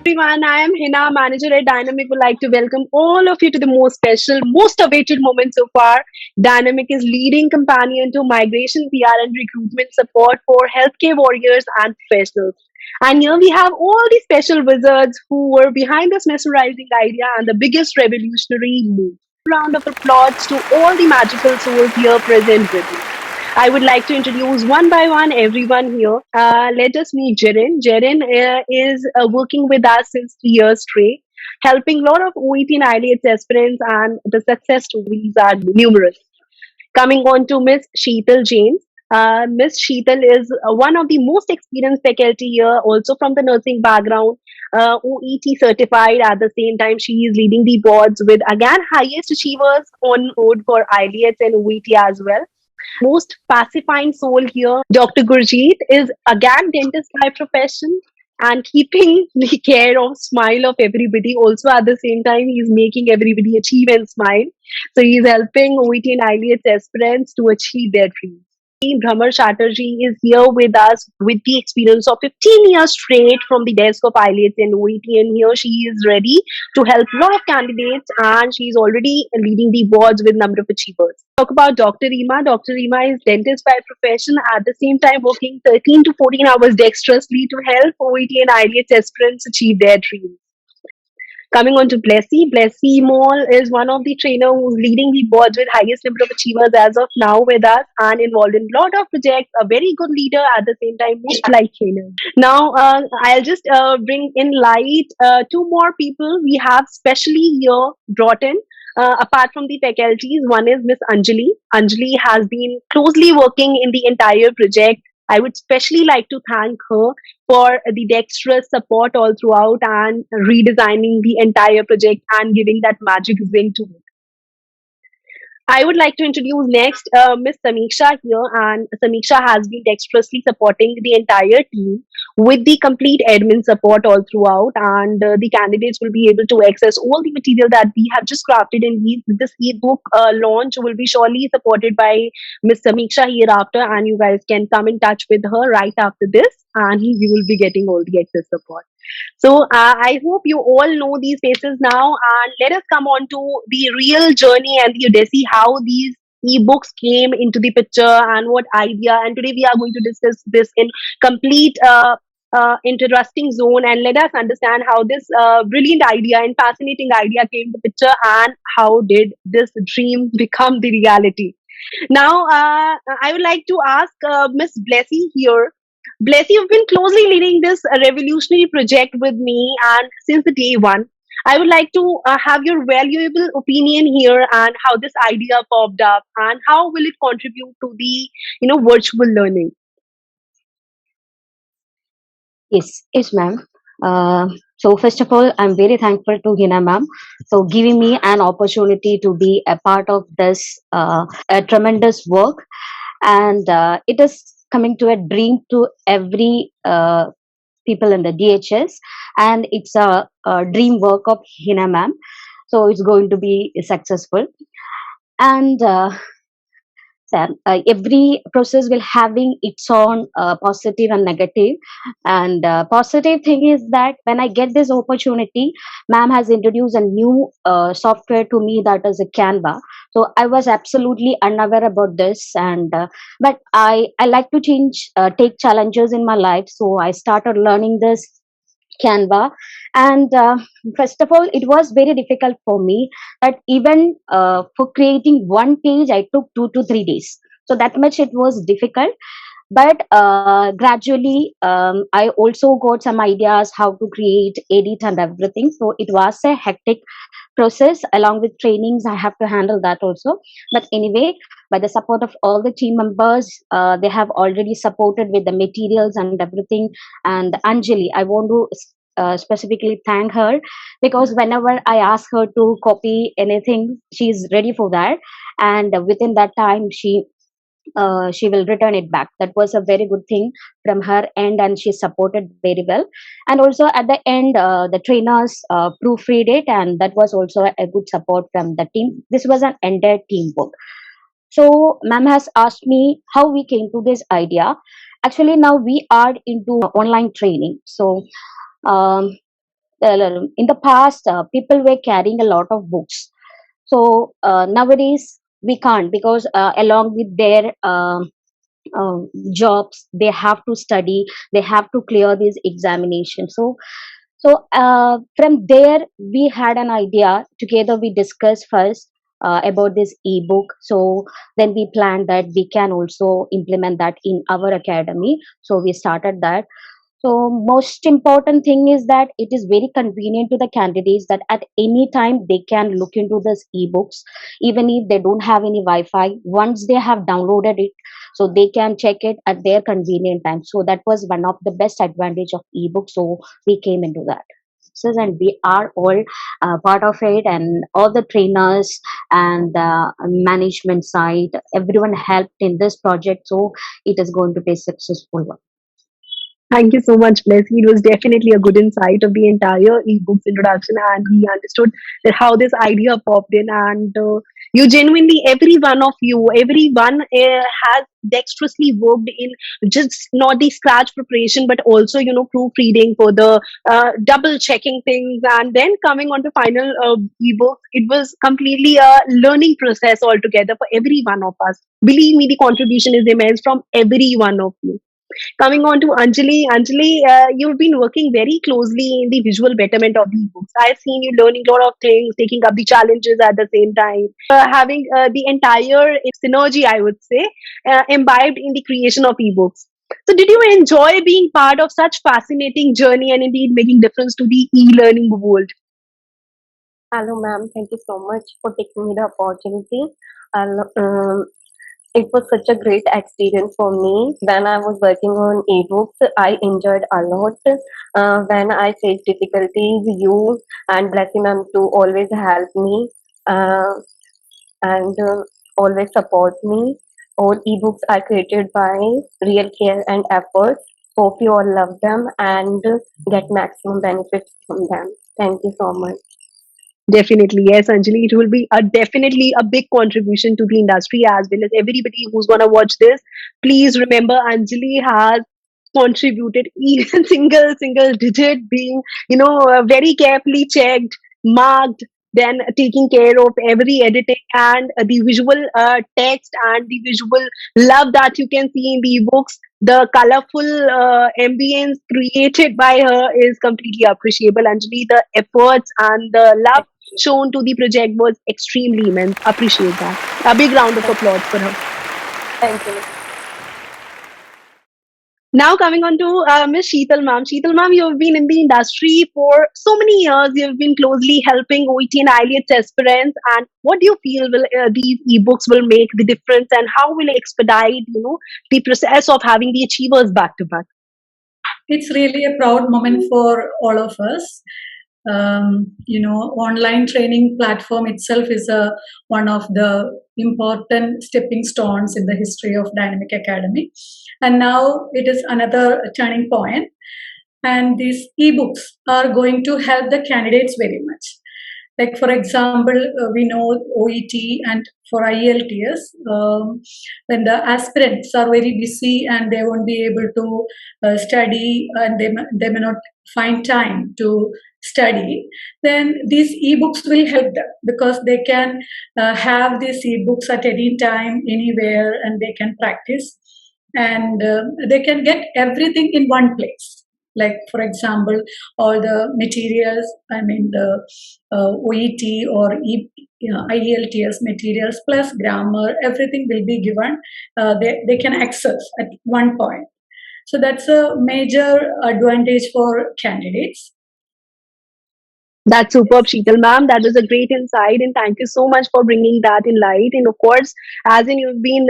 everyone. I am Hina, manager at Dynamic. Would like to welcome all of you to the most special, most awaited moment so far. Dynamic is leading companion to migration, PR, and recruitment support for healthcare warriors and professionals. And here we have all the special wizards who were behind this mesmerizing idea and the biggest revolutionary move. Round of applause to all the magical souls here present with me. I would like to introduce one by one everyone here. Let us meet Jaren. Jaren is working with us since 3 years straight, helping a lot of OET and IELTS aspirants, and the success stories are numerous. Coming on to Miss Sheetal Jain. Miss Sheetal is one of the most experienced faculty here, also from the nursing background, OET certified. At the same time, she is leading the boards with again highest achievers on road for IELTS and OET as well. Most pacifying soul here, Dr. Gurjeet, is again dentist by profession and keeping the care of smile of everybody. Also, at the same time, he's making everybody achieve and smile. So he's helping OET and IELTS aspirants to achieve their dreams. 𝗪𝗻𝗪 Chatterjee is here with us with the experience of 15 years straight from the desk of IELTS and OET, and here she is ready to help a lot of candidates, and she's already leading the boards with number of achievers. Talk about Dr. Reema. Dr. Reema is dentist by profession, at the same time working 13 to 14 hours dexterously to help OET and IELTS aspirants achieve their dreams. Coming on to 𝗘𝗖. 𝗘𝗖 Mall is one of the trainer who's leading the boards with highest number of achievers as of now with us and involved in a lot of projects. A very good leader, at the same time most polite trainer. Now I'll just bring in light two more people we have specially here brought in. Apart from the faculties, one is Miss Anjali. Anjali has been closely working in the entire project. I would especially like to thank her for the dexterous support all throughout and redesigning the entire project and giving that magic zing to it. I would like to introduce next Miss Samiksha here, and Samiksha has been dexterously supporting the entire team with the complete admin support all throughout, and the candidates will be able to access all the material that we have just crafted in this ebook launch will be surely supported by Miss Samiksha hereafter, and you guys can come in touch with her right after this, and you will be getting all the access support. So I hope you all know these faces now, and let us come on to the real journey and the odyssey how these ebooks came into the picture and what idea. And today we are going to discuss this in complete interesting zone, and let us understand how this brilliant idea and fascinating idea came to picture and how did this dream become the reality. Now, I would like to ask Miss 𝗘𝗖 here. 𝗘𝗖, you've been closely leading this revolutionary project with me, and since the day one, I would like to have your valuable opinion here and how this idea popped up and how will it contribute to the virtual learning. Yes, ma'am. So first of all, I'm very thankful to Hina ma'am for giving me an opportunity to be a part of this tremendous work, and it is coming to a dream to every people in the DHS, and it's a dream work of Hina ma'am. So it's going to be successful, and every process will having its own positive and negative, and positive thing is that when I get this opportunity, ma'am has introduced a new software to me, that is a Canva. So I was absolutely unaware about this, and but I like to take challenges in my life, so I started learning this Canva. And first of all, it was very difficult for me that even for creating one page I took 2 to 3 days, so that much it was difficult. But gradually I also got some ideas how to create, edit and everything, so it was a hectic process. Along with trainings I have to handle that also, but anyway, by the support of all the team members, they have already supported with the materials and everything. And Anjali, I want to specifically thank her, because whenever I ask her to copy anything, she is ready for that, and within that time she will return it back. That was a very good thing from her end, and she supported very well. And also at the end, the trainers proofread it, and that was also a good support from the team. This was an entire teamwork. So ma'am has asked me how we came to this idea. Actually, now we are into online training. So um, in the past, people were carrying a lot of books. So nowadays we can't, because along with their uh, jobs, they have to study, they have to clear these examinations. So from there we had an idea together. We discussed first about this ebook. So then we planned that we can also implement that in our academy. So we started that. So most important thing is that it is very convenient to the candidates that at any time they can look into this ebooks, even if they don't have any Wi-Fi. Once they have downloaded it, so they can check it at their convenient time. So that was one of the best advantage of ebook. So we came into that. So, and we are all part of it, and all the trainers and the management side, everyone helped in this project. So it is going to be a successful one. Thank you so much, Leslie. It was definitely a good insight of the entire ebooks introduction, and we understood that how this idea popped in. And you genuinely, every one of you, everyone has dexterously worked in just not the scratch preparation, but also proofreading for the double checking things, and then coming on to final ebook. It was completely a learning process altogether for every one of us. Believe me, the contribution is immense from every one of you. Coming on to Anjali, you've been working very closely in the visual betterment of the ebooks. I've seen you learning a lot of things, taking up the challenges at the same time, having the entire synergy, I would say, imbibed in the creation of ebooks. So, did you enjoy being part of such fascinating journey and indeed making difference to the e-learning world? Hello, ma'am. Thank you so much for taking me the opportunity. And it was such a great experience for me. When I was working on ebooks, I enjoyed a lot. When I faced difficulties, you and Blessing ma'am to always help me uh, and always support me. All ebooks are created by real care and effort. Hope you all love them and get maximum benefits from them. Thank you so much. Definitely, yes, Anjali. It will be definitely a big contribution to the industry as well as everybody who's gonna watch this. Please remember, Anjali has contributed even single digit, being very carefully checked, marked, then taking care of every editing and the visual text and the visual love that you can see in the books. The colorful ambience created by her is completely appreciable. Anjali, the efforts and the love shown to the project was extremely immense. Appreciate that. A big round of applause for her. Thank you. Now coming on to Miss Sheetal ma'am. Sheetal ma'am, you've been in the industry for so many years. You've been closely helping OET and IELTS aspirants. And what do you feel will these ebooks will make the difference, and how will it expedite the process of having the achievers back to back? It's really a proud moment for all of us. Online training platform itself is one of the important stepping stones in the history of Dynamic Academy, and now it is another turning point. And these ebooks are going to help the candidates very much. Like, for example, we know OET and for IELTS, when the aspirants are very busy and they won't be able to study, and they may not find time to study, then these ebooks will help them, because they can have these ebooks at any time, anywhere, and they can practice, and they can get everything in one place. Like, for example, all the materials, the OET or IELTS materials plus grammar, everything will be given. They can access at one point. So that's a major advantage for candidates. That's superb, Sheetal ma'am. That was a great insight, and thank you so much for bringing that in light. And of course, as in you've been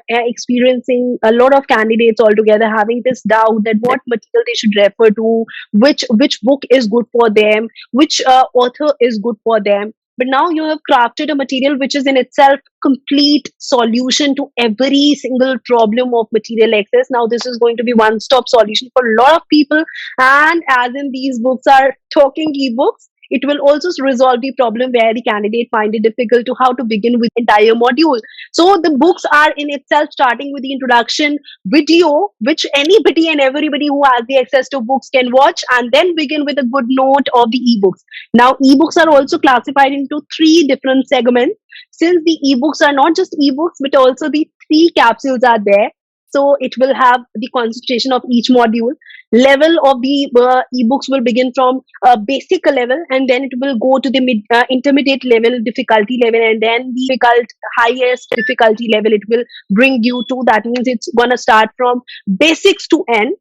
experiencing a lot of candidates altogether having this doubt that what material they should refer to, which book is good for them, which author is good for them. But now you have crafted a material which is in itself complete solution to every single problem of material access. Now this is going to be one-stop solution for a lot of people. And as in these books are talking ebooks, It will also resolve the problem where the candidate find it difficult to how to begin with the entire module. So the books are in itself starting with the introduction video, which anybody and everybody who has the access to books can watch, and then begin with a good note of the ebooks. Now, ebooks are also classified into three different segments. Since the ebooks are not just ebooks, but also the three capsules are there. So it will have the concentration of each module. Level of the ebooks will begin from basic level, and then it will go to the intermediate level difficulty level, and then the highest difficulty level it will bring you to. That means it's gonna start from basics to end.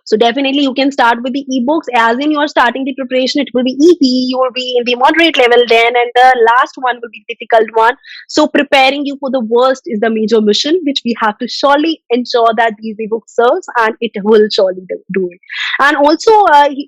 So definitely you can start with the ebooks. As in you're starting the preparation, it will be easy. You will be in the moderate level then, and the last one will be difficult one. So preparing you for the worst is the major mission, which we have to surely ensure that these ebooks serves, and it will surely do it. And also,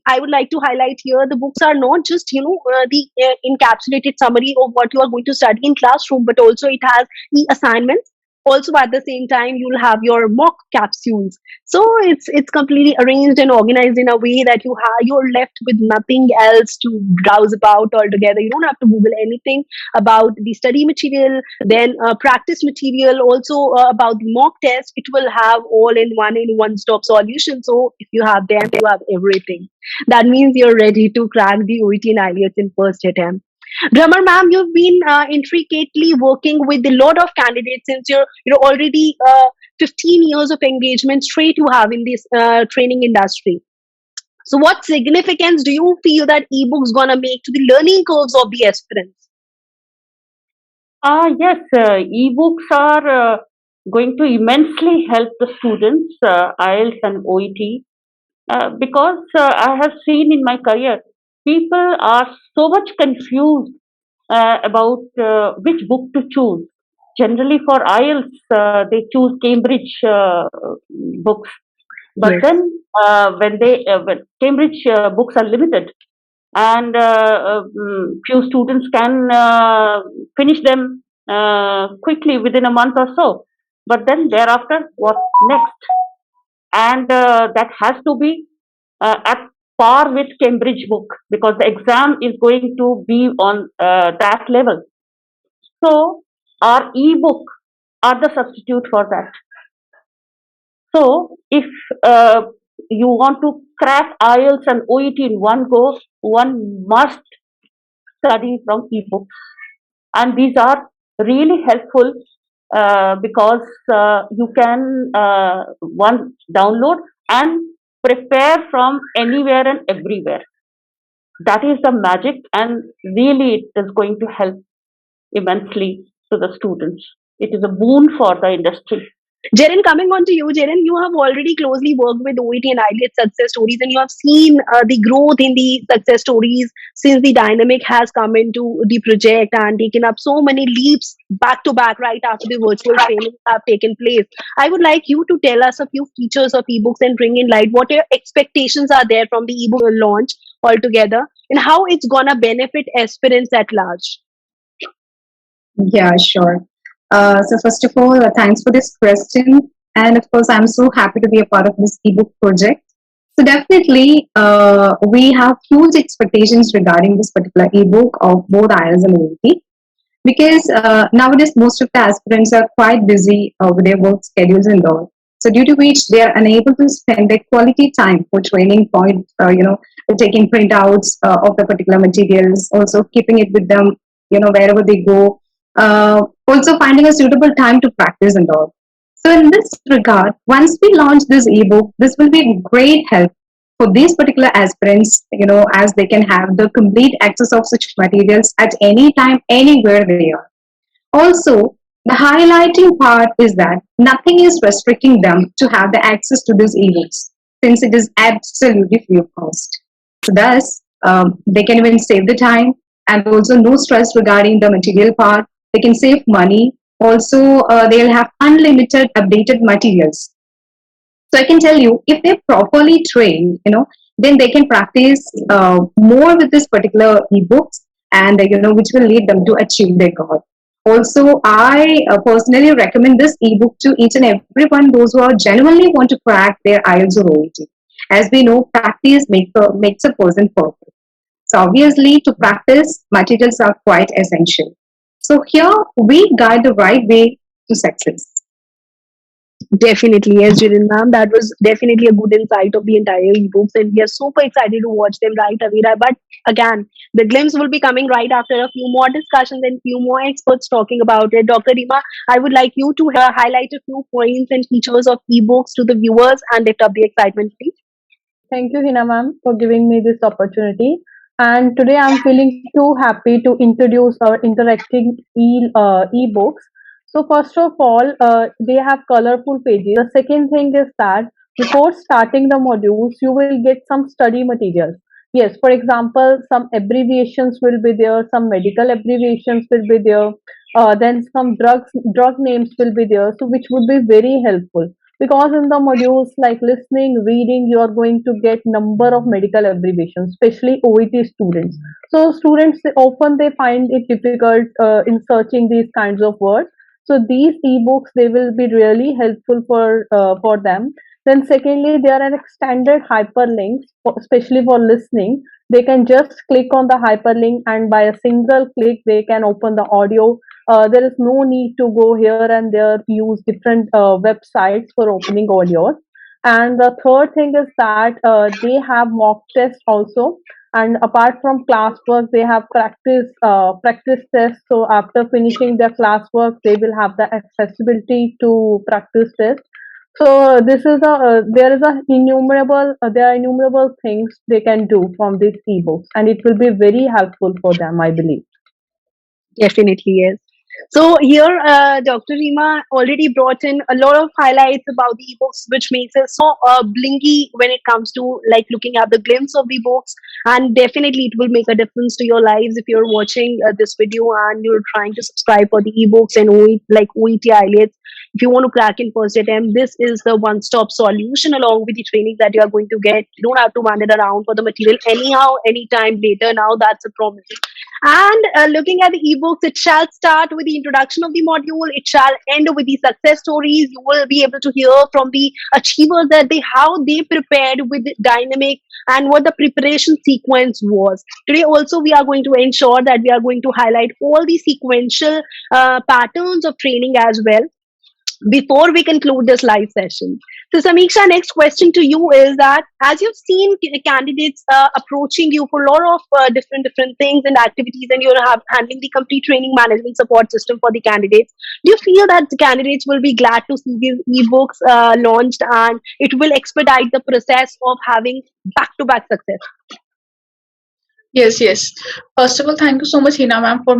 I would like to highlight here the books are not just the encapsulated summary of what you are going to study in classroom, but also it has the assignments. Also, at the same time, you'll have your mock capsules. So it's completely arranged and organized in a way that you're left with nothing else to browse about altogether. You don't have to Google anything about the study material, then practice material, also about the mock test. It will have all in one stop solution. So if you have them, you have everything. That means you're ready to crack the OET and IELTS in first attempt. Drummer ma'am, you've been intricately working with a lot of candidates since you're already 15 years of engagement straight you have in this training industry. So what significance do you feel that ebooks gonna make to the learning curves of the aspirants? Yes, ebooks are going to immensely help the students, IELTS and OET, because I have seen in my career, people are so much confused about which book to choose. Generally, for IELTS, they choose Cambridge books, but Yes. then when Cambridge books are limited, and few students can finish them quickly within a month or so. But then thereafter, what next? And that has to be at par with Cambridge book, because the exam is going to be on that level. So our ebook are the substitute for that. So if you want to crack IELTS and OET in one go, one must study from ebooks, and these are really helpful because you can one download and prepare from anywhere and everywhere. That is the magic, and really it is going to help immensely to the students. It is a boon for the industry. Jaren, coming on to you, Jaren, you have already closely worked with OET and IELTS success stories, and you have seen the growth in the success stories since the dynamic has come into the project and taken up so many leaps back to back right after the virtual training have taken place. I would like you to tell us a few features of ebooks and bring in light what your expectations are there from the ebook launch altogether, and how it's gonna benefit aspirants at large. Yeah, sure. So first of all, thanks for this question. And of course, I'm so happy to be a part of this ebook project. So definitely, we have huge expectations regarding this particular ebook of both IELTS and OET, because nowadays most of the aspirants are quite busy with their work schedules and all. So due to which they are unable to spend their quality time for training point, taking printouts of the particular materials, also keeping it with them, wherever they go. Also finding a suitable time to practice and all. So in this regard, once we launch this ebook, this will be great help for these particular aspirants, as they can have the complete access of such materials at any time, anywhere they are. Also, the highlighting part is that nothing is restricting them to have the access to these ebooks, since it is absolutely free of cost. So thus, they can even save the time, and also no stress regarding the material part. They can save money. Also, they'll have unlimited updated materials. So I can tell you, if they're properly trained, then they can practice more with this particular ebooks, and which will lead them to achieve their goal. Also, I personally recommend this ebook to each and everyone, those who are genuinely want to crack their IELTS or OET. As we know, practice makes a person perfect. So obviously, to practice, materials are quite essential. So here we guide the right way to success. Definitely, yes, Jirin ma'am. That was definitely a good insight of the entire ebooks, and we are super excited to watch them right away. But again, the glimpse will be coming right after a few more discussions and few more experts talking about it. Dr. Rima, I would like you to highlight a few points and features of ebooks to the viewers and lift up the excitement, please. Thank you, Hina ma'am, for giving me this opportunity. And today I'm feeling too happy to introduce our interactive e-books. So first of all, they have colorful pages. The second thing is that before starting the modules, you will get some study materials. Yes, for example, some abbreviations will be there, some medical abbreviations will be there, then some drug names will be there, so which would be very helpful because in the modules like listening, reading, you are going to get number of medical abbreviations, especially OET students. So students often they find it difficult in searching these kinds of words. So these ebooks they will be really helpful for them. Then secondly, there are extended hyperlinks, especially for listening. They can just click on the hyperlink and by a single click they can open the audio. There is no need to go here and there to use different websites for opening audios. And the third thing is that they have mock tests also. And apart from classwork, they have practice tests. So after finishing their classwork, they will have the accessibility to practice tests. So this is there are innumerable things they can do from these ebooks, and it will be very helpful for them, I believe. Definitely, yes. So here, Dr. Rima already brought in a lot of highlights about the ebooks, which makes us so blinky when it comes to like looking at the glimpse of the books. And definitely, it will make a difference to your lives if you're watching this video and you're trying to subscribe for the ebooks and like OET IELTS. If you want to crack in first attempt, this is the one-stop solution along with the training that you are going to get. You don't have to wander around for the material anyhow, anytime later. Now that's a promise. And looking at the ebooks, it shall start with the introduction of the module. It shall end with the success stories. You will be able to hear from the achievers that how they prepared with dynamic and what the preparation sequence was. Today also we are going to ensure that we are going to highlight all the sequential patterns of training as well before we conclude this live session. So, Samiksha, next question to you is that as you've seen candidates approaching you for a lot of different things and activities, and you're handling the complete training management support system for the candidates, do you feel that the candidates will be glad to see these ebooks launched and it will expedite the process of having back-to-back success? Yes. First of all, thank you so much, Hina ma'am, for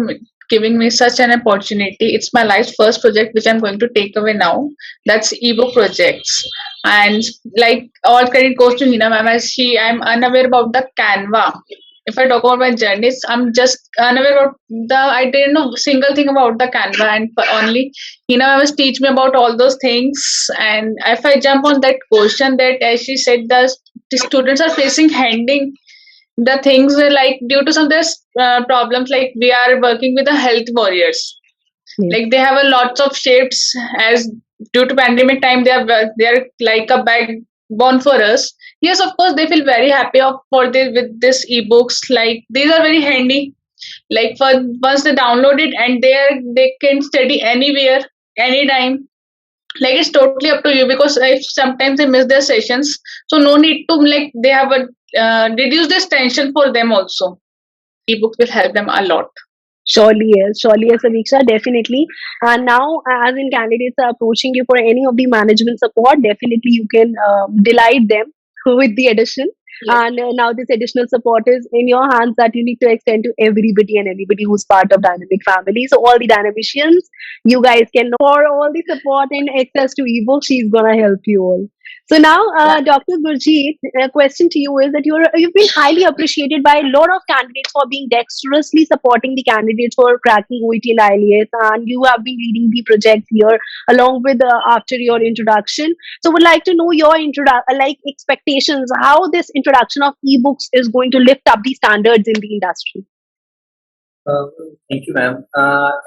giving me such an opportunity. It's my life's first project which I'm going to take away now. That's ebook projects. And like all credit goes to Hina ma'am as I'm unaware about the Canva. If I talk about my journeys, I'm just unaware about I didn't know a single thing about the Canva, and only Hina ma'am has teach me about all those things. And if I jump on that question that as she said, the students are facing handing the things like due to some of this problems, like we are working with the health warriors. Like they have a lots of shifts as due to pandemic time they are like a backbone for us. Yes, of course they feel very happy with this ebooks. Like these are very handy. Like for once they download it and they can study anywhere, anytime. Like it's totally up to you, because if sometimes they miss their sessions, so no need to like they have a reduce this tension for them also. Ebook will help them a lot. Surely yes, Samiksha, definitely. And now, as in candidates are approaching you for any of the management support, definitely you can delight them with the addition. Yes. And now this additional support is in your hands that you need to extend to everybody and anybody who's part of Dynamic family. So all the Dynamicians, you guys can know for all the support and access to ebooks, she's gonna help you all. So now, Dr. Gurjeet, a question to you is that you've been highly appreciated by a lot of candidates for being dexterously supporting the candidates for cracking OET and IELTS, and you have been leading the project here along with after your introduction. So, would like to know your expectations, how this introduction of ebooks is going to lift up the standards in the industry. Thank you, ma'am.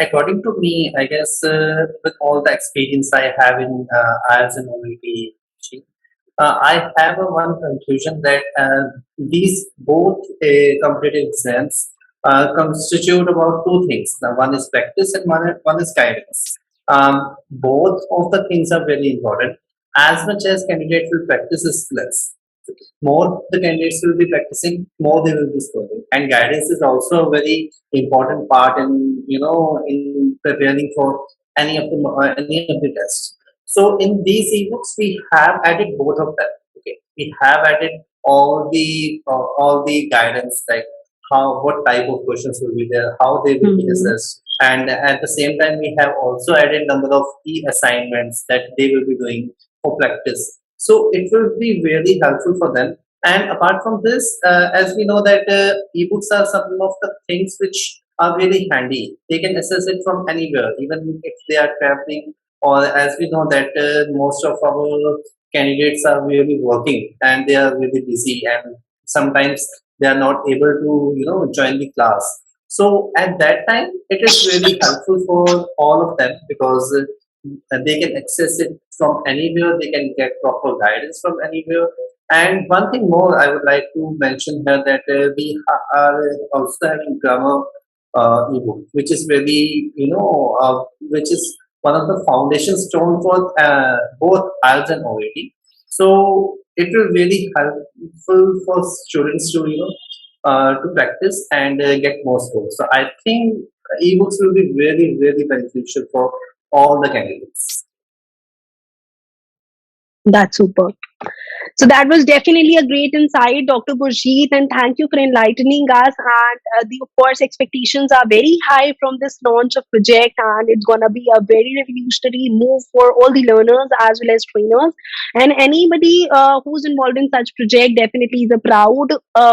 According to me, I guess with all the experience I have in IELTS and OET, I have one conclusion that these both competitive exams constitute about two things. Now, one is practice and one is guidance. Both of the things are very important. As much as candidate will practice skills, more the candidates will be practicing, more they will be scoring. And guidance is also a very important part in in preparing for any of the tests. So in these ebooks, we have added both of them. Okay, we have added all the guidance, like how what type of questions will be there, how they will be Mhm. assessed, and at the same time we have also added number of key assignments that they will be doing for practice. So it will be really helpful for them. And apart from this, as we know that ebooks are some of the things which are really handy. They can access it from anywhere, even if they are traveling, or as we know that most of our candidates are really working and they are really busy, and sometimes they are not able to join the class. So at that time, it is really helpful for all of them because they can access it from anywhere. They can get proper guidance from anywhere. And one thing more I would like to mention here that are also having grammar ebook, which is really, which is one of the foundation stone for both IELTS and OET. So it will really helpful for students to practice and get more scores. So I think ebooks will be really, really beneficial for all the candidates. That's super. So that was definitely a great insight, Dr. Gurjeet, and thank you for enlightening us. And of course, expectations are very high from this launch of project, and it's gonna be a very revolutionary move for all the learners as well as trainers. And anybody who's involved in such project definitely is a proud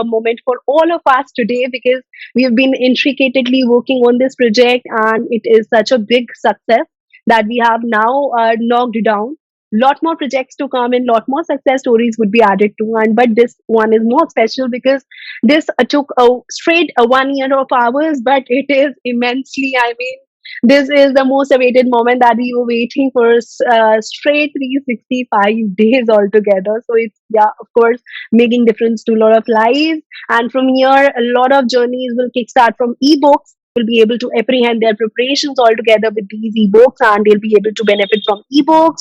moment for all of us today because we have been intricately working on this project, and it is such a big success that we have now knocked down. Lot more projects to come and lot more success stories would be added to, and but this one is more special because this took a straight 1 year of ours, but it is immensely, I mean, this is the most awaited moment that we were waiting for straight 365 days altogether. So it's, yeah, of course, making difference to a lot of lives. And from here, a lot of journeys will kickstart from ebooks, will be able to apprehend their preparations all together with these ebooks, and they'll be able to benefit from ebooks,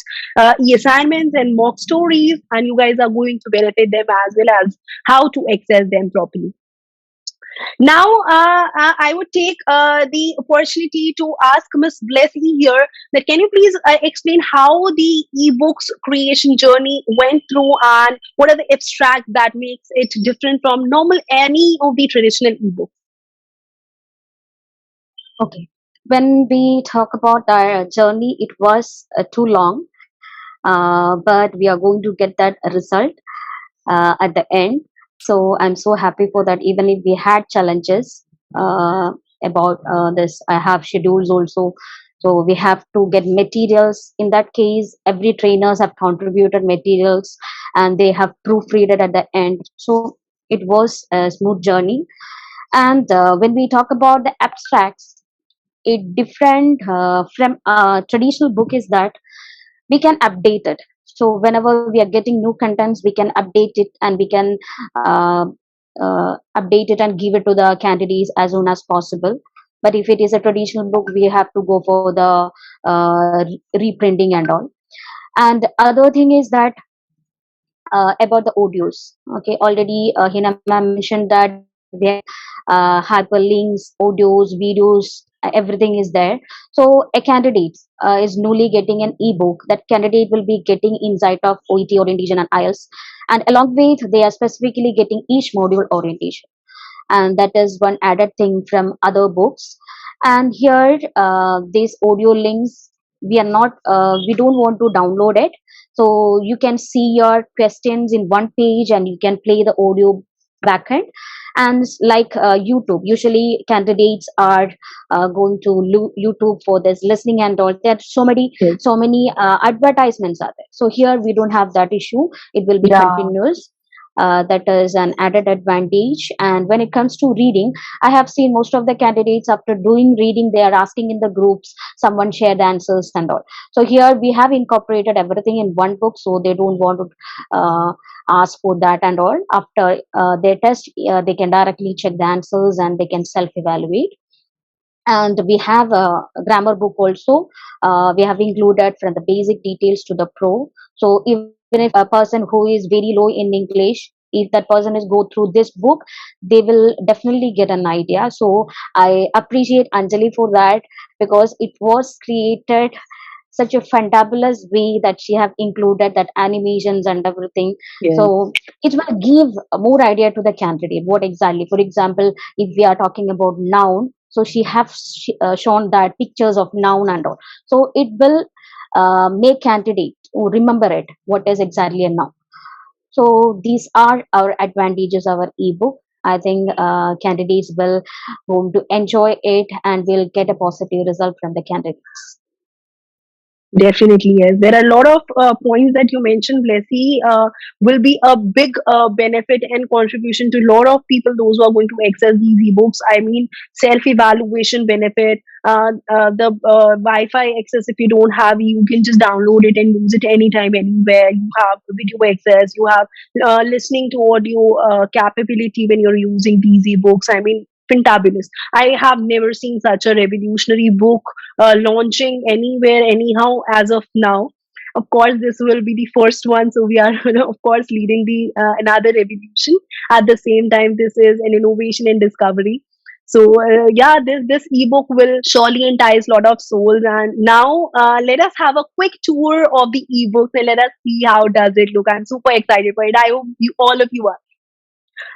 e-assignments and mock stories, and you guys are going to benefit them as well as how to access them properly. Now, I would take the opportunity to ask Ms. Blessing here that can you please explain how the ebooks creation journey went through and what are the abstract that makes it different from normal any of the traditional ebooks? Okay. When we talk about our journey, it was too long, but we are going to get that result at the end. So I'm so happy for that. Even if we had challenges about this, I have schedules also. So we have to get materials. In that case, every trainers have contributed materials and they have proofread it at the end. So it was a smooth journey. And when we talk about the abstracts, it different from a traditional book is that we can update it. So whenever we are getting new contents, we can update it and we can uh, update it and give it to the candidates as soon as possible. But if it is a traditional book, we have to go for the reprinting and all. And other thing is that about the audios. Okay, already Hina ma'am mentioned that we have hyperlinks, audios, videos, everything is there. So a candidate is newly getting an ebook. That candidate will be getting insight of OET orientation and IELTS, and along with they are specifically getting each module orientation, and that is one added thing from other books. And here these audio links, we don't want to download it, so you can see your questions in one page and you can play the audio backend. And like YouTube, usually candidates are going to YouTube for this listening and all. There are Yes. so many advertisements are there, so here we don't have that issue. It will be Yeah. continuous. That is an added advantage. And when it comes to reading, I have seen most of the candidates after doing reading, they are asking in the groups, someone share the answers and all. So here we have incorporated everything in one book, so they don't want to ask for that and all. After their test, they can directly check the answers and they can self-evaluate. And we have a grammar book also. We have included from the basic details to the pro. So even if a person who is very low in English, if that person is go through this book, they will definitely get an idea. So I appreciate Anjali for that, because it was created such a fantabulous way that she have included that animations and everything. Yes. So it will give more idea to the candidate what exactly. For example, if we are talking about noun, so she have shown that pictures of noun and all. So it will make candidate remember it what is exactly a noun. So these are our advantages of our ebook. I think candidates will going to enjoy it and will get a positive result from the candidates. Definitely, yes. There are a lot of points that you mentioned, Blessy, will be a big benefit and contribution to a lot of people, those who are going to access these ebooks. I mean, self-evaluation benefit, the Wi-Fi access. If you don't have, you can just download it and use it anytime, anywhere. You have video access. You have listening to audio capability when you're using these ebooks. I mean, fantabulous. I have never seen such a revolutionary book launching anywhere, anyhow, as of now. Of course, this will be the first one, so we are, of course, leading the another revolution. At the same time, this is an innovation and discovery. So yeah, this ebook will surely entice a lot of souls. And now let us have a quick tour of the ebook and let us see how does it look. I'm super excited for it. I hope you all of you are.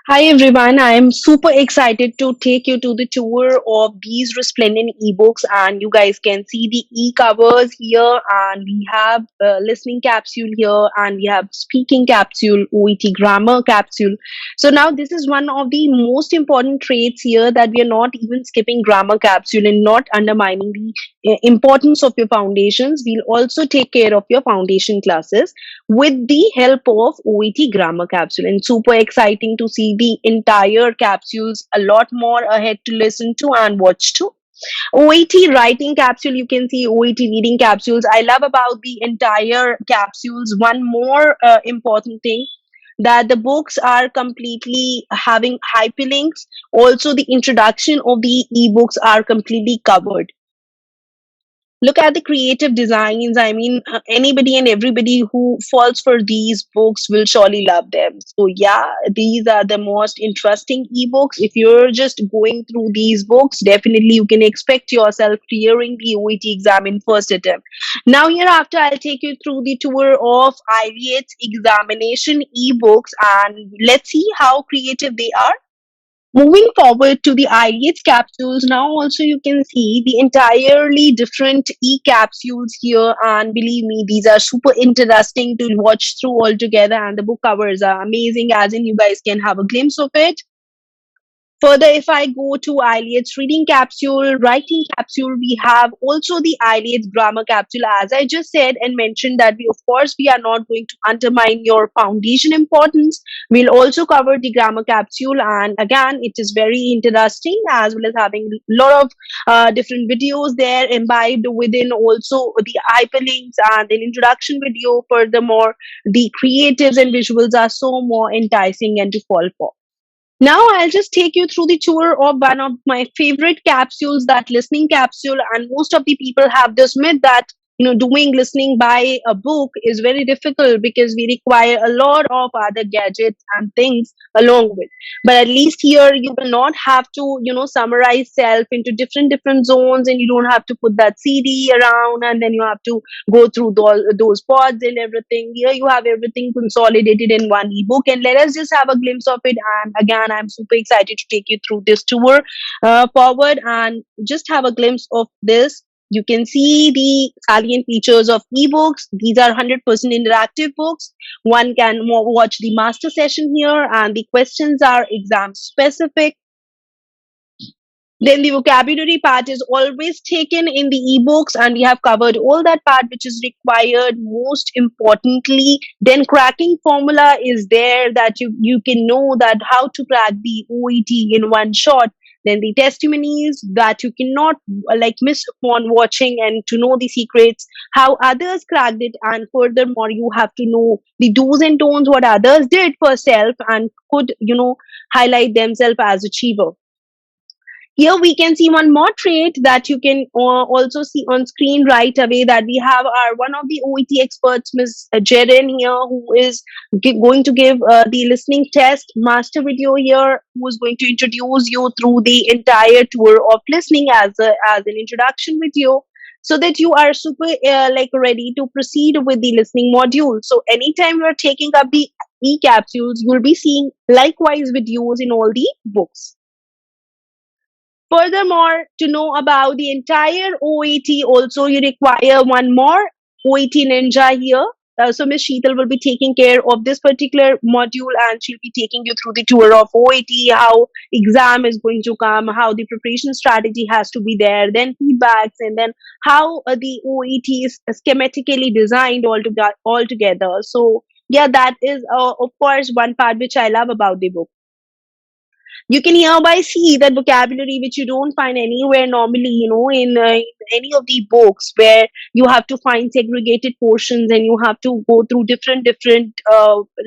Hi everyone, I am super excited to take you to the tour of these resplendent ebooks, and you guys can see the e-covers here, and we have listening capsule here, and we have speaking capsule, OET grammar capsule. So now this is one of the most important traits here, that we are not even skipping grammar capsule and not undermining the importance of your foundations. We'll also take care of your foundation classes with the help of OET grammar capsule, and super exciting to see the entire capsules, a lot more ahead to listen to and watch to. OET writing capsule, you can see OET reading capsules. I love about the entire capsules. One more important thing, that the books are completely having hyperlinks. Also, the introduction of the ebooks are completely covered. Look at the creative designs. I mean, anybody and everybody who falls for these books will surely love them. So yeah, these are the most interesting ebooks. If you're just going through these books, definitely you can expect yourself clearing the OET exam in first attempt. Now hereafter, I'll take you through the tour of IELTS examination ebooks, and let's see how creative they are. Moving forward to the IELTS capsules, now also you can see the entirely different e-capsules here, and believe me, these are super interesting to watch through altogether, and the book covers are amazing, as in you guys can have a glimpse of it. Further, if I go to IELTS reading capsule, writing capsule, we have also the IELTS grammar capsule. As I just said and mentioned, that we, of course, we are not going to undermine your foundation importance. We'll also cover the grammar capsule, and again, it is very interesting, as well as having a lot of different videos there imbibed within, also the hyperlinks and an introduction video. Furthermore, the creatives and visuals are so more enticing and to fall for. Now I'll just take you through the tour of one of my favorite capsules, that listening capsule. And most of the people have this myth that doing listening by a book is very difficult, because we require a lot of other gadgets and things along with. But at least here you will not have to summarize self into different zones, and you don't have to put that CD around, and then you have to go through those pods and everything. Here you have everything consolidated in one ebook, and let us just have a glimpse of it. And again, I'm super excited to take you through this tour forward, and just have a glimpse of this. You can see the salient features of ebooks. These are 100% interactive books. One can watch the master session here, and the questions are exam specific. Then the vocabulary part is always taken in the ebooks, and we have covered all that part which is required. Most importantly, then cracking formula is there, that you can know that how to crack the OET in one shot. Then the testimonies that you cannot miss upon watching, and to know the secrets how others cracked it. And furthermore, you have to know the do's and don'ts, what others did for self and could highlight themselves as achiever. Here we can see one more trait that you can also see on screen right away, that we have our one of the OET experts, Ms. Jeren here, who is going to give the listening test master video here, who is going to introduce you through the entire tour of listening as an introduction video, so that you are super ready to proceed with the listening module. So anytime you are taking up the e-capsules, you'll be seeing likewise videos in all the books. Furthermore, to know about the entire OET, also you require one more OET Ninja here. So Ms. Sheetal will be taking care of this particular module, and she'll be taking you through the tour of OET, how exam is going to come, how the preparation strategy has to be there, then feedbacks, and then how the OET is schematically designed altogether. So yeah, that is of course one part which I love about the book. You can hereby see that vocabulary which you don't find anywhere normally, in any of the books, where you have to find segregated portions and you have to go through different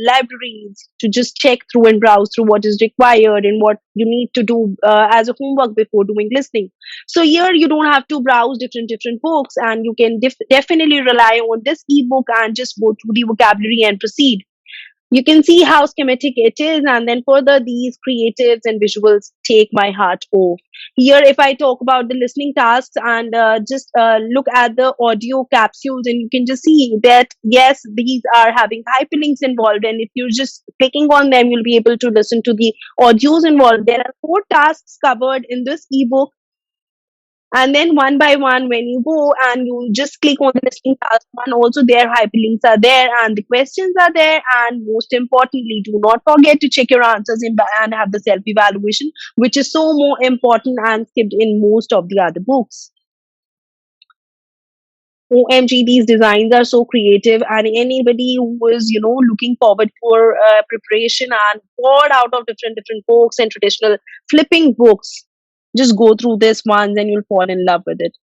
libraries to just check through and browse through what is required and what you need to do as a homework before doing listening. So here you don't have to browse different books, and you can definitely rely on this ebook and just go through the vocabulary and proceed. You can see how schematic it is, and then further these creatives and visuals take my heart off. Here, if I talk about the listening tasks and just look at the audio capsules, and you can just see that yes, these are having hyperlinks involved, and if you're just clicking on them, you'll be able to listen to the audios involved. There are 4 tasks covered in this ebook, and then one by one, when you go and you just click on the listening task one, also their hyperlinks are there and the questions are there. And most importantly, do not forget to check your answers and have the self-evaluation, which is so more important and skipped in most of the other books. OMG, these designs are so creative, and anybody who is, looking forward for preparation and poured out of different books and traditional flipping books, just go through this once and you'll fall in love with it.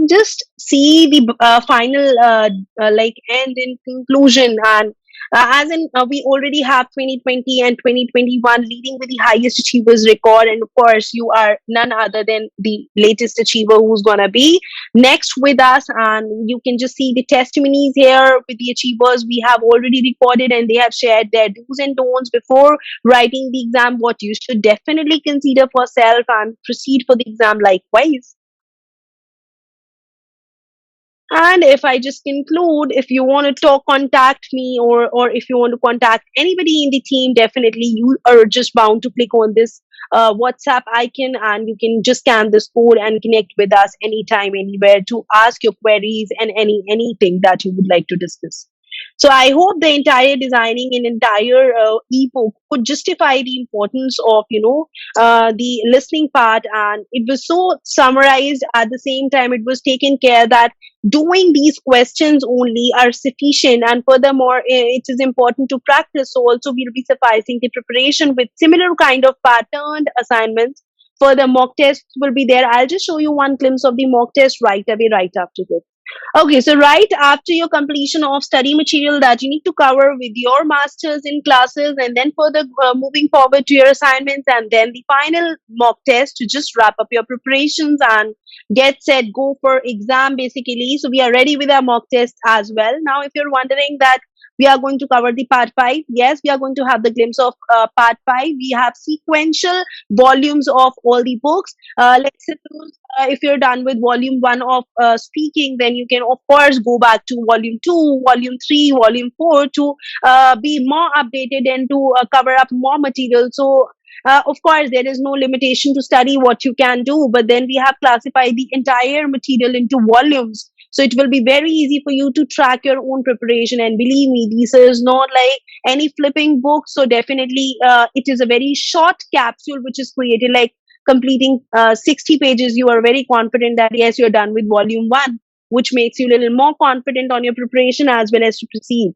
Just see the final end in conclusion, and as in we already have 2020 and 2021 leading with the highest achievers record, and of course you are none other than the latest achiever who's gonna be next with us. And you can just see the testimonies here with the achievers we have already recorded, and they have shared their do's and don'ts before writing the exam, what you should definitely consider for self and proceed for the exam likewise. And if I just conclude, if you want to contact me, or if you want to contact anybody in the team, definitely you are just bound to click on this WhatsApp icon, and you can just scan this code and connect with us anytime, anywhere to ask your queries and anything that you would like to discuss. So I hope the entire designing and entire ebook could justify the importance of, the listening part. And it was so summarized. At the same time, it was taken care that doing these questions only are sufficient. And furthermore, it is important to practice. So also we'll be sufficing the preparation with similar kind of patterned assignments. Further mock tests will be there. I'll just show you one glimpse of the mock test right away, right after this. Okay, so right after your completion of study material that you need to cover with your masters in classes, and then further moving forward to your assignments, and then the final mock test to just wrap up your preparations and get set, go for exam basically. So we are ready with our mock test as well. Now, if you're wondering that we are going to cover the part 5, yes, we are going to have the glimpse of part 5. We have sequential volumes of all the books. Let's suppose if you're done with volume 1 of speaking, then you can of course go back to volume 2, volume 3, volume 4 to be more updated and to cover up more material. So of course, there is no limitation to study what you can do, but then we have classified the entire material into volumes. So it will be very easy for you to track your own preparation. And believe me, this is not like any flipping book. So definitely it is a very short capsule which is created, like completing 60 pages, you are very confident that yes, you're done with volume 1, which makes you a little more confident on your preparation as well as to proceed.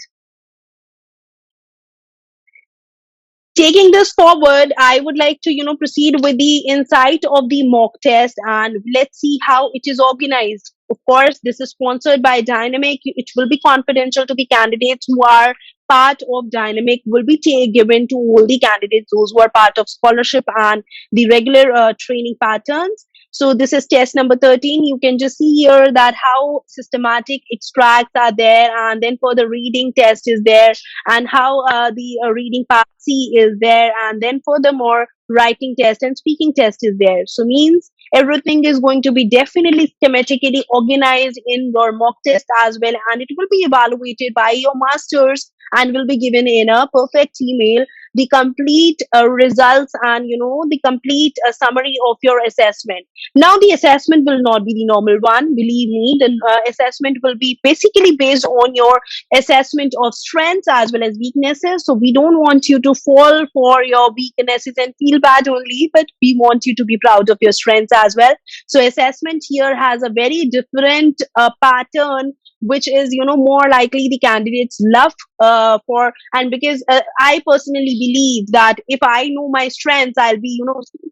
Taking this forward, I would like to, proceed with the insight of the mock test, and let's see how it is organized. Of course, this is sponsored by Dynamic. It will be confidential to the candidates who are part of Dynamic, will be given to all the candidates, those who are part of scholarship and the regular training patterns. So this is test number 13. You can just see here that how systematic extracts are there, and then for the reading test is there, and how the reading part C is there, and then furthermore writing test and speaking test is there. So means everything is going to be definitely schematically organized in your mock test as well, and it will be evaluated by your masters and will be given in a perfect email the complete results and the complete summary of your assessment. Now the assessment will not be the normal one, believe me. The assessment will be basically based on your assessment of strengths as well as weaknesses. So we don't want you to fall for your weaknesses and feel bad only, but we want you to be proud of your strengths as well. So assessment here has a very different pattern, which is more likely the candidates love for, and because I personally believe that if I know my strengths, I'll be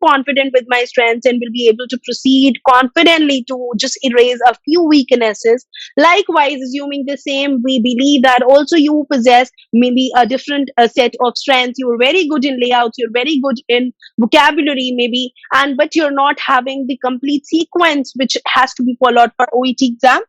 confident with my strengths and will be able to proceed confidently to just erase a few weaknesses. Likewise, assuming the same, we believe that also you possess maybe a different set of strengths. You're very good in layouts, you're very good in vocabulary maybe, but you're not having the complete sequence which has to be followed for OET exam,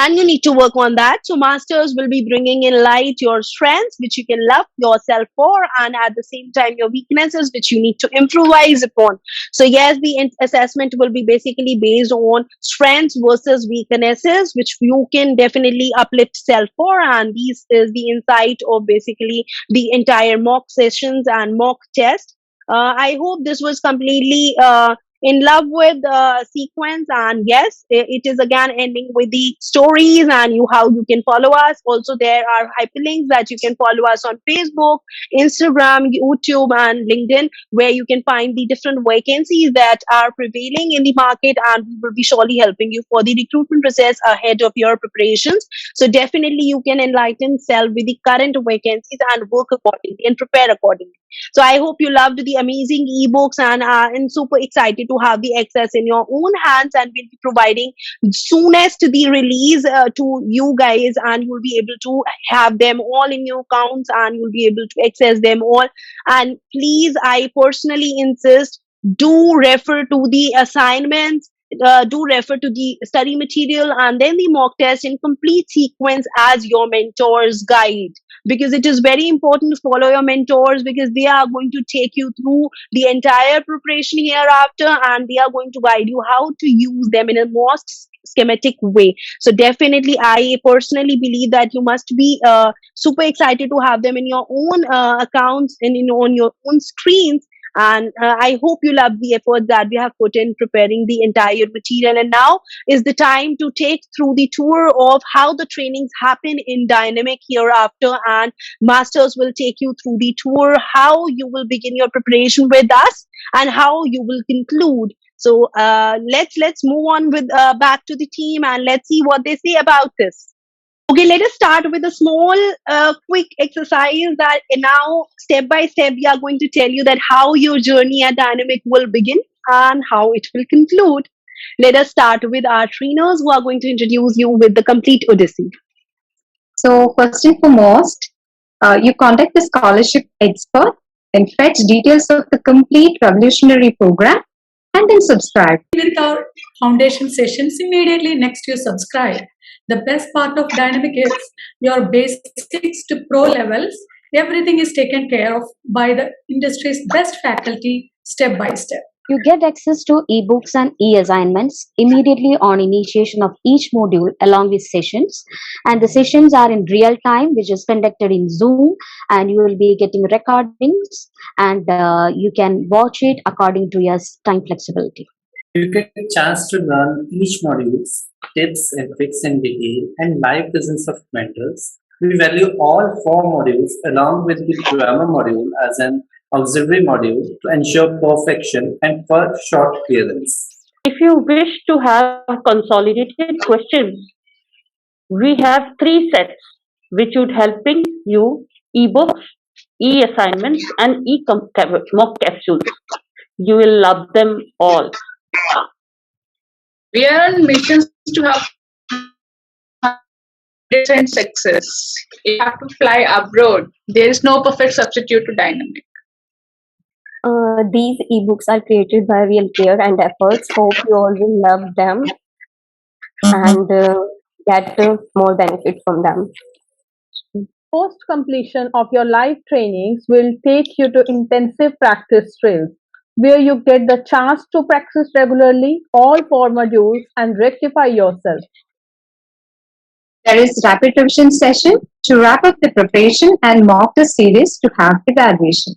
and you need to work on that. So masters will be bringing in light your strengths, which you can love yourself for, and at the same time your weaknesses, which you need to improvise upon. So yes, the assessment will be basically based on strengths versus weaknesses, which you can definitely uplift self for, and this is the insight of basically the entire mock sessions and mock test. I hope this was completely in love with the sequence, and yes, it is again ending with the stories and how you can follow us. Also, there are hyperlinks that you can follow us on Facebook, Instagram, YouTube, and LinkedIn, where you can find the different vacancies that are prevailing in the market, and we will be surely helping you for the recruitment process ahead of your preparations. So definitely you can enlighten self with the current vacancies and work accordingly and prepare accordingly. So I hope you loved the amazing ebooks and are super excited to have the access in your own hands, and we'll be providing soonest the release to you guys, and you'll be able to have them all in your accounts and you'll be able to access them all. And please, I personally insist, do refer to the assignments, do refer to the study material and then the mock test in complete sequence as your mentor's guide, because it is very important to follow your mentors, because they are going to take you through the entire preparation hereafter, and they are going to guide you how to use them in a most schematic way. So definitely I personally believe that you must be super excited to have them in your own accounts and on your own screens. And I hope you love the effort that we have put in preparing the entire material. And now is the time to take through the tour of how the trainings happen in Dynamic hereafter. And masters will take you through the tour, how you will begin your preparation with us and how you will conclude. So let's move on with back to the team and let's see what they say about this. Okay, let us start with a small, quick exercise that now, step by step, we are going to tell you that how your journey at Dynamic will begin and how it will conclude. Let us start with our trainers who are going to introduce you with the complete Odyssey. So first and foremost, you contact the scholarship expert and fetch details of the complete revolutionary program and then subscribe. With our foundation sessions, immediately next you subscribe. The best part of Dynamic is your basics to pro levels. Everything is taken care of by the industry's best faculty step by step. You get access to ebooks and e-assignments immediately on initiation of each module along with sessions. And the sessions are in real time, which is conducted in Zoom, and you will be getting recordings and you can watch it according to your time flexibility. You get a chance to learn each module's tips and tricks in detail and live presence of mentors. We value all 4 modules along with the grammar module as an auxiliary module to ensure perfection and for short clearance. If you wish to have consolidated questions, we have 3 sets which would helping you ebooks, e-assignments and mock capsules. You will love them all. We are on missions to have 100% success. If you have to fly abroad, there is no perfect substitute to dynamic. These ebooks are created by real care and efforts. Hope you all will love them and get more benefit from them. Post completion of your live trainings will take you to intensive practice drills where you get the chance to practice regularly all 4 modules and rectify yourself. There is rapid revision session to wrap up the preparation and mock the series to have evaluation.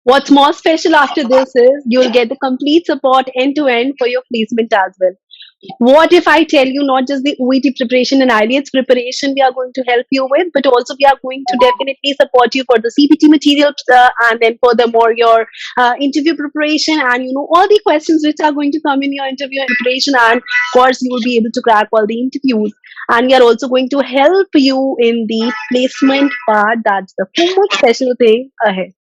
What's more special after this is you'll get the complete support end-to-end for your placement as well. What if I tell you not just the OET preparation and IELTS preparation we are going to help you with, but also we are going to definitely support you for the CPT materials and then furthermore your interview preparation and all the questions which are going to come in your interview preparation, and of course you will be able to crack all the interviews. And we are also going to help you in the placement part. That's the most special thing ahead.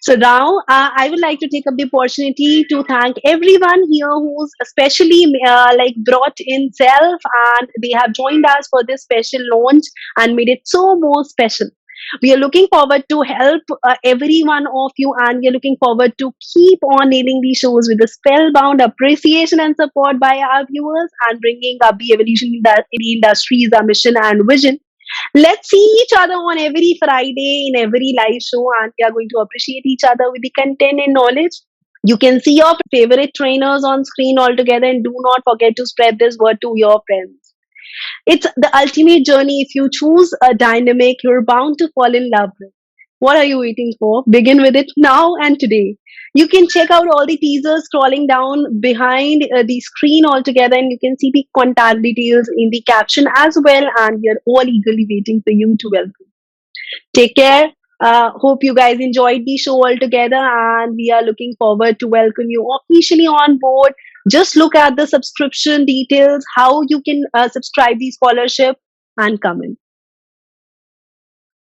So now I would like to take up the opportunity to thank everyone here who's especially brought in self and they have joined us for this special launch and made it so more special. We are looking forward to help every one of you, and we are looking forward to keep on nailing these shows with the spellbound appreciation and support by our viewers and bringing up the evolution in the industry is our mission and vision. Let's see each other on every Friday in every live show, and we are going to appreciate each other with the content and knowledge. You can see your favorite trainers on screen altogether, and do not forget to spread this word to your friends. It's the ultimate journey. If you choose a dynamic, you're bound to fall in love with. What are you waiting for? Begin with it now and today. You can check out all the teasers scrolling down behind the screen altogether, and you can see the contact details in the caption as well, and we are all eagerly waiting for you to welcome. Take care. Hope you guys enjoyed the show altogether, and we are looking forward to welcome you officially on board. Just look at the subscription details, how you can subscribe the scholarship and come in.